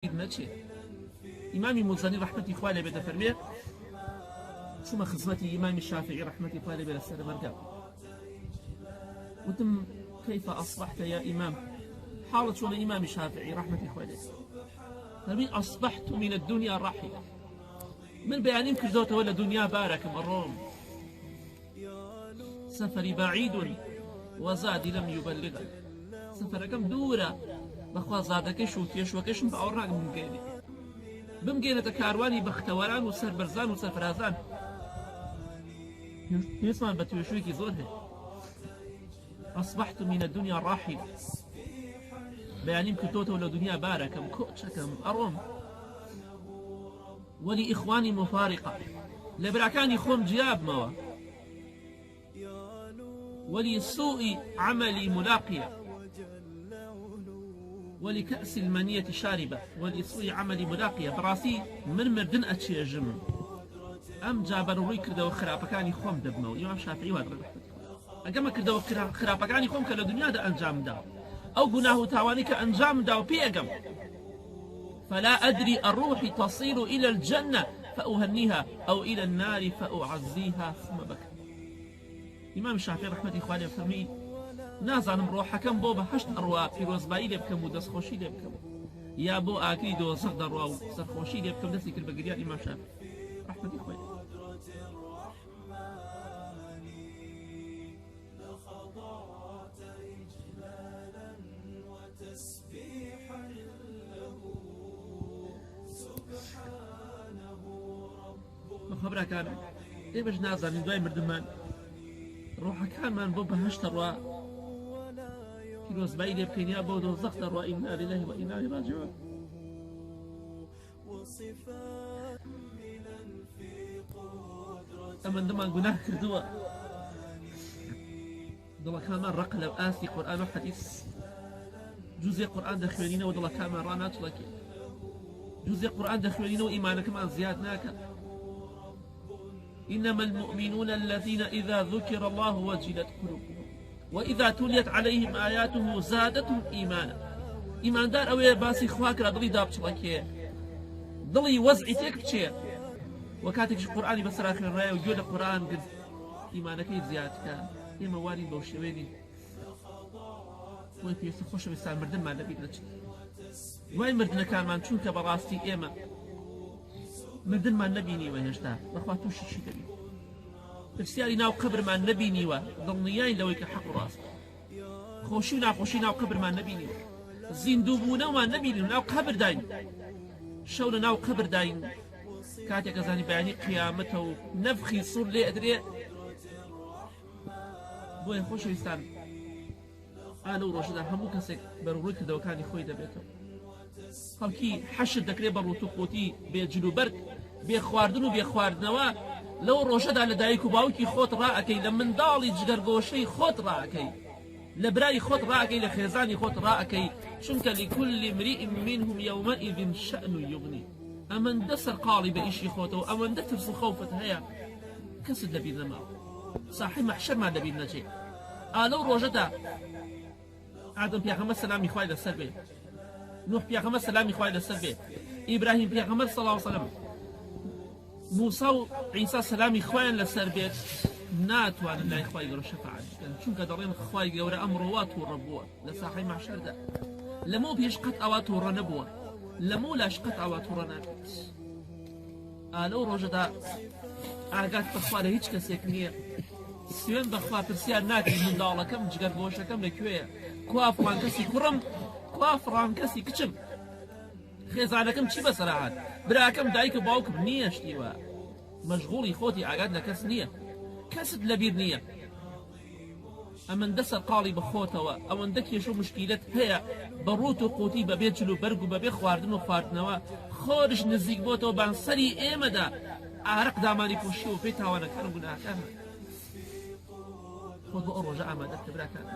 نەچێ ئیمامی موزەنی ڕەحمەتی خوا لێ بێ دەفەرمێ چوومە خزمەتی ئیمامی شافعی ڕەحمەتی خوا لێ بێ لەسەر بەرگا وتم كيف أصبحت يا إمام حالة شون إمام شافعي رحمة إخواني فمن أصبحت من الدنيا راحلة من بيانين كردوت ولا دنيا بارك مروم سفري بعيد وزادي لم يبلغ سفر كم دورة بخوا زادك شوتيش وكش بأوراق بمجيني بمجينة كارواني بختواران وسر برزان وسر فرازان يسمع بتوشويكي زورها أصبحت من الدنيا راحلة بيانيم كتوته ولا دنيا باركم كوتشكم أروم ولي إخواني مفارقة لبراكاني خوم جياب موا ولي سوء عملي ملاقية ولي كأس المنية شاربة ولي سوء عملي ملاقية براسي من مردن أتشي جم أم جابروري كردو وخرابكاني خوم دبمو إمام شافعي وهذا ئەگەمە کردەوە خراپەکانی خۆم کە لە دنیادا ئەنجامدا ئەو گوناه و تاوانی کە ئەنجامدا و پێگەم فلا أدري الروح تصير إلى الجنة فأهنيها أو إلى النار فأعزيها ثم بكى إمام الشافعي رحمة إخواني فرمي نازانم ڕۆحەکەم بۆ بە هەشت ئەڕوا پیرۆزبایی لێ بکەم و دەستخۆشی لێ بکەم یا بۆ ئاکری دۆزەق دەڕوا و سەرخۆشی لێ بکەم دەستی کرد بە گریان ئیمام شافعی رحمة إخواني خبرها كان إيه باش نازل دوای مردمان ڕۆحەکانمان بۆ بەهەشت ڕوا پیرۆزبایی لێ بکەین یا بۆ دۆزەق دەڕوا ئینا لله وئینا إليه راجعون ئەمەندەمان گوناه کردووە دڵەکانمان ڕق لەو ئاستی قورئان و حەدیث جوزێ قورئان دەخوێنینەوە دڵەکانمان ڕاناچڵەکێ جوزێ قورئان دەخوێنینەوە ئیمانەکەمان زیاد ناکەن إنما المؤمنون الذين إذا ذكر الله وجلت قلوبهم وإذا تليت عليهم آياته زادتهم إيمانا إيمان دار أوي باسي خواك لا ضلي دابش لكي ضلي وزعي تيك بشي وكاتك القرآن بس آخر الرأي وجود القرآن قد إيمانك زياد كان إما واري بوشويني وين في يسخوش بيستان مردن ما نبي لك وين مردنا كان ما نشوفك براستي إيما مردن ما نبيني وهشتا بخواتو شي دبي تفسيري ناو قبر ما نبيني و ضمنيين لو حق راس خوشي ناو قبر ما نبيني زندوبونا ما نبيني ناو قبر داين شونا ناو قبر داين كاتي كزاني بياني قيامته نفخي صور لي ادري بوي خوش ويستان انا ورشدا همو كسك بروك دوكاني خوي دبيته خەڵکی حەشت دەکرێت بە ڕوتوقوتی بێ جلوبەرگ بێ خواردن و بێ خواردنەوە لەو ڕۆژەدا لە دایک و باوکی خۆت ڕائەکەی لە منداڵی جگەرگۆشەی خۆت ڕائەکەی لە برای خۆت ڕائەکەی لە خێزانی خۆت ڕائەکەی چونکە لكل امرئ منهم يومئذ شأن يغني ئەمەندە سەرقاڵی بە ئیشی خۆتەوە ئەمەندە ترس و خەوفت هەیە کەست لەبیر نەماوە ساحی مەحشەرمان لەبیر نەچێ لەو ڕۆژەدا ئادەم پێغەمبەر سەلامی خوای لەسەر بێ نوح پیغمبر سلامی خوای لەسەر بێ ئیبراهیم پیغمبر صلی الله علیه وسلم موسی و عیسی سلامی خوایان لەسەر بێت ناتوانن لای خوای گەورە شەفاعەت بکەن چونکە دەڵێن خوای گەورە ئەمڕۆوا تووڕە بووە لە ساحەی مەحشەردا لەمەوە پێش قەت ئەوا تووڕە نەبووە لەمەوە لاش قەت ئەوا تووڕە نابێت لەو ڕۆژەدا ئاگات بەخوا لە هیچ کەسێک نییە سوێن بەخوا پرسیار ناکەی منداڵەکەم جگەرگۆشەکەم لەکوێیە کوا فڵان کەسی کوڕم وافران كسي كتشم خێزانەکەم چی بەسەرهات براکەم دایک و باوکم نییە شتیوە مەشغوڵی خۆتی ئاگات لە کەس نییە کەست لەبیر نییە ئەمەندە سەرقاڵی بەخۆتەوە ئەوەندە کێش و مشکیلەت هەیە بە ڕوت و قوتی بەبێ جلو بەرگ و بەبێ خواردن و خواردنەوە خۆرش نزیک بۆتەوە بانسەری ئێمەدا ئارەق دامانی پۆشی و پێی تاوانەکان و گوناهەکان خۆت بۆ ئەو ڕۆژە ئامادە کە براکانە